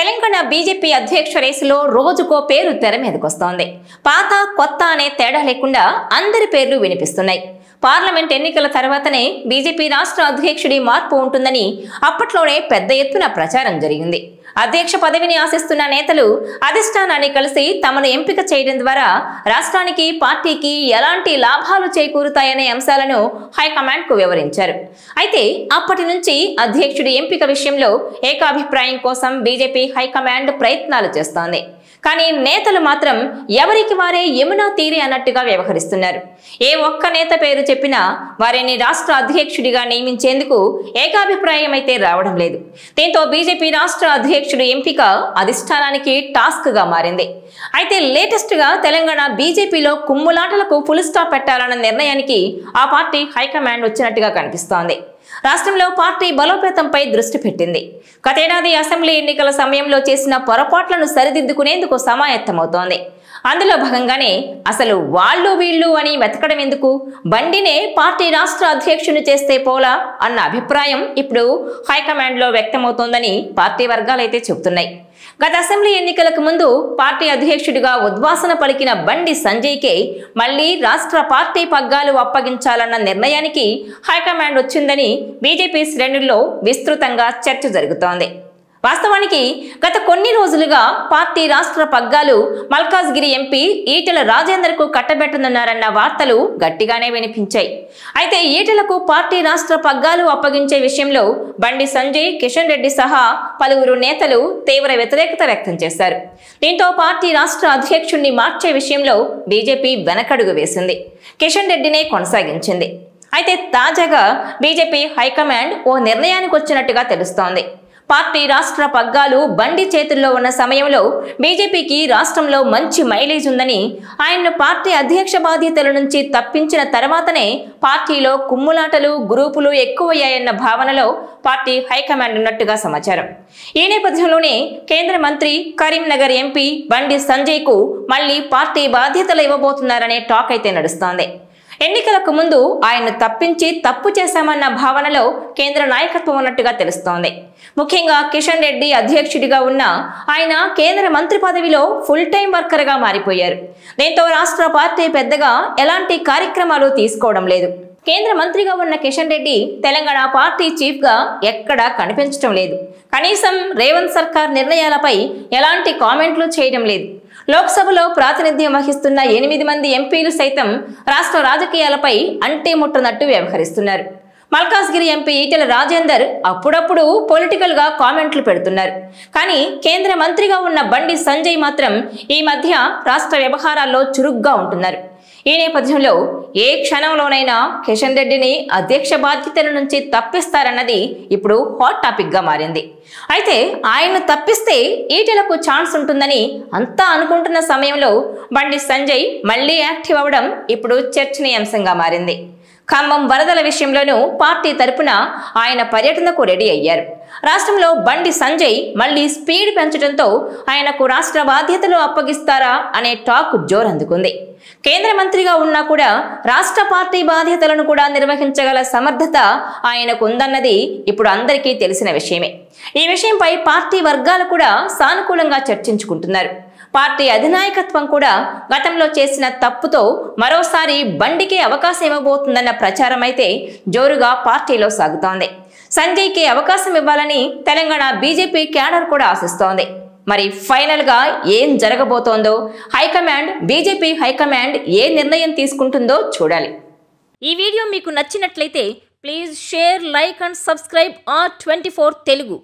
Telangana BJP అధ్యక్ష రేసులో రోజుకో పేరు తెర మీదకొస్తోంది. పాత కొత్త అనే తేడా లేకుండా అందరి పేర్లు వినిపిస్తున్నాయి. పార్లమెంట్ ఎన్నికల తర్వాతనే బీజేపీ రాష్ట్ర అధ్యక్షుడి మార్పు ఉంటుందని అప్పట్లోనే పెద్ద ఎత్తున ప్రచారం జరిగింది. అధ్యక్ష పదవిని ఆశిస్తున్న నేతలు అధిష్టానాన్ని కలిసి తమను ఎంపిక చేయడం ద్వారా రాష్ట్రానికి పార్టీకి ఎలాంటి లాభాలు చేకూరుతాయనే అంశాలను హైకమాండ్ కు వివరించారు. అయితే అప్పటి నుంచి అధ్యక్షుడి ఎంపిక విషయంలో ఏకాభిప్రాయం కోసం బీజేపీ హైకమాండ్ ప్రయత్నాలు చేస్తోంది. కానీ నేతలు మాత్రం ఎవరికి వారే యమునా తీరే అన్నట్టుగా వ్యవహరిస్తున్నారు. ఏ ఒక్క నేత పేరు చెప్పినా వారిని రాష్ట్ర అధ్యక్షుడిగా నియమించేందుకు ఏకాభిప్రాయం అయితే రావడం లేదు. దీంతో బీజేపీ రాష్ట్ర అధ్యక్షుడి ఎంపిక అధిష్టానానికి టాస్క్ గా మారింది. అయితే లేటెస్ట్ గా తెలంగాణ బీజేపీలో కుమ్ములాటలకు ఫుల్ స్టాప్ పెట్టాలన్న నిర్ణయానికి ఆ పార్టీ హైకమాండ్ వచ్చినట్టుగా కనిపిస్తోంది. రాష్ట్రంలో పార్టీ బలోపేతంపై దృష్టి పెట్టింది. గతేడాది అసెంబ్లీ ఎన్నికల సమయంలో చేసిన పొరపాట్లను సరిదిద్దుకునేందుకు సమాయత్తమవుతోంది. అందులో భాగంగానే అసలు వాళ్ళు వీళ్ళు అని వెతకడం ఎందుకు, బండినే పార్టీ రాష్ట్ర అధ్యక్షుని చేస్తే పోలా అన్న అభిప్రాయం ఇప్పుడు హైకమాండ్లో వ్యక్తమవుతోందని పార్టీ వర్గాలైతే చెబుతున్నాయి. గత అసెంబ్లీ ఎన్నికలకు ముందు పార్టీ అధ్యక్షుడిగా ఉద్వాసన పలికిన బండి సంజయ్కే మళ్లీ రాష్ట్ర పార్టీ పగ్గాలు అప్పగించాలన్న నిర్ణయానికి హైకమాండ్ వచ్చిందని బీజేపీ శ్రేణుల్లో విస్తృతంగా చర్చ జరుగుతోంది. వాస్తవానికి గత కొన్ని రోజులుగా పార్టీ రాష్ట్ర పగ్గాలు మల్కాజ్గిరి ఎంపీ ఈటెల రాజేందర్ కు కట్టబెట్టనున్నారన్న వార్తలు గట్టిగానే వినిపించాయి. అయితే ఈటెలకు పార్టీ రాష్ట్ర పగ్గాలు అప్పగించే విషయంలో బండి సంజయ్, కిషన్ రెడ్డి సహా పలువురు నేతలు తీవ్ర వ్యతిరేకత వ్యక్తం చేశారు. దీంతో పార్టీ రాష్ట్ర అధ్యక్షుడిని మార్చే విషయంలో బీజేపీ వెనకడుగు వేసింది. కిషన్ రెడ్డినే కొనసాగించింది. అయితే తాజాగా బీజేపీ హైకమాండ్ ఓ నిర్ణయానికి వచ్చినట్టుగా తెలుస్తోంది. పార్టీ రాష్ట్ర పగ్గాలు బండి చేతుల్లో ఉన్న సమయంలో బీజేపీకి రాష్ట్రంలో మంచి మైలేజ్ ఉందని, ఆయన్ను పార్టీ అధ్యక్ష బాధ్యతల నుంచి తప్పించిన తర్వాతనే పార్టీలో కుమ్ములాటలు, గ్రూపులు ఎక్కువయ్యాయన్న భావనలో పార్టీ హైకమాండ్ ఉన్నట్టుగా సమాచారం. ఈ నేపథ్యంలోనే కేంద్ర మంత్రి, కరీంనగర్ ఎంపీ బండి సంజయ్ కు మళ్లీ పార్టీ బాధ్యతలు ఇవ్వబోతున్నారనే టాక్ అయితే నడుస్తోంది. ఎన్నికలకు ముందు ఆయన తప్పించి తప్పు చేశామన్న భావనలో కేంద్ర నాయకత్వం ఉన్నట్టుగా తెలుస్తోంది. ముఖ్యంగా కిషన్ రెడ్డి అధ్యక్షుడిగా ఉన్న ఆయన కేంద్ర మంత్రి పదవిలో ఫుల్ టైం వర్కర్ గా మారిపోయారు. దీంతో రాష్ట్ర పార్టీ పెద్దగా ఎలాంటి కార్యక్రమాలు తీసుకోవడం లేదు. కేంద్ర మంత్రిగా ఉన్న కిషన్ రెడ్డి తెలంగాణ పార్టీ చీఫ్ గా ఎక్కడా కనిపించడం లేదు. కనీసం రేవంత్ సర్కార్ నిర్ణయాలపై ఎలాంటి కామెంట్లు చేయడం లేదు. లోక్సభలో ప్రాతినిధ్యం వహిస్తున్న 8 మంది ఎంపీలు సైతం రాష్ట్ర రాజకీయాలపై అంటేముట్టనట్టు వ్యవహరిస్తున్నారు. మల్కాజ్గిరి ఎంపీ ఈటెల రాజేందర్ అప్పుడప్పుడు పొలిటికల్ గా కామెంట్లు పెడుతున్నారు. కానీ కేంద్ర మంత్రిగా ఉన్న బండి సంజయ్ మాత్రం ఈ మధ్య రాష్ట్ర వ్యవహారాల్లో చురుగ్గా ఉంటున్నారు. ఈ నేపథ్యంలో ఏ క్షణంలోనైనా కిషన్ రెడ్డిని అధ్యక్ష బాధ్యతల నుంచి తప్పిస్తారన్నది ఇప్పుడు హాట్ టాపిక్ గా మారింది. అయితే ఆయన తప్పిస్తే ఈటెలకు ఛాన్స్ ఉంటుందని అంతా అనుకుంటున్న సమయంలో బండి సంజయ్ మళ్లీ యాక్టివ్ అవడం ఇప్పుడు చర్చనీయాంశంగా మారింది. ఖమ్మం వరదల విషయంలోనూ పార్టీ తరపున ఆయన పర్యటనకు రెడీ అయ్యారు. రాష్ట్రంలో బండి సంజయ్ మళ్లీ స్పీడ్ పెంచడంతో ఆయనకు రాష్ట్ర బాధ్యతలు అప్పగిస్తారా అనే టాక్ జోరందుకుంది. కేంద్ర మంత్రిగా ఉన్నా కూడా రాష్ట్ర పార్టీ బాధ్యతలను కూడా నిర్వహించగల సమర్థత ఆయనకు ఉందన్నది ఇప్పుడు అందరికీ తెలిసిన విషయమే. ఈ విషయంపై పార్టీ వర్గాలు కూడా సానుకూలంగా చర్చించుకుంటున్నారు. పార్టీ అధినాయకత్వం కూడా గతంలో చేసిన తప్పుతో మరోసారి బండికి అవకాశం ఇవ్వబోతుందన్న ప్రచారం అయితే జోరుగా పార్టీలో సాగుతోంది. సంజయ్కి అవకాశం ఇవ్వాలని తెలంగాణ బీజేపీ క్యాడర్ కూడా ఆశిస్తోంది. మరి ఫైనల్ గా ఏం జరగబోతోందో బీజేపీ హైకమాండ్ ఏ నిర్ణయం తీసుకుంటుందో చూడాలి. ఈ వీడియో మీకు నచ్చినట్లయితే please share, like and subscribe R24 Telugu.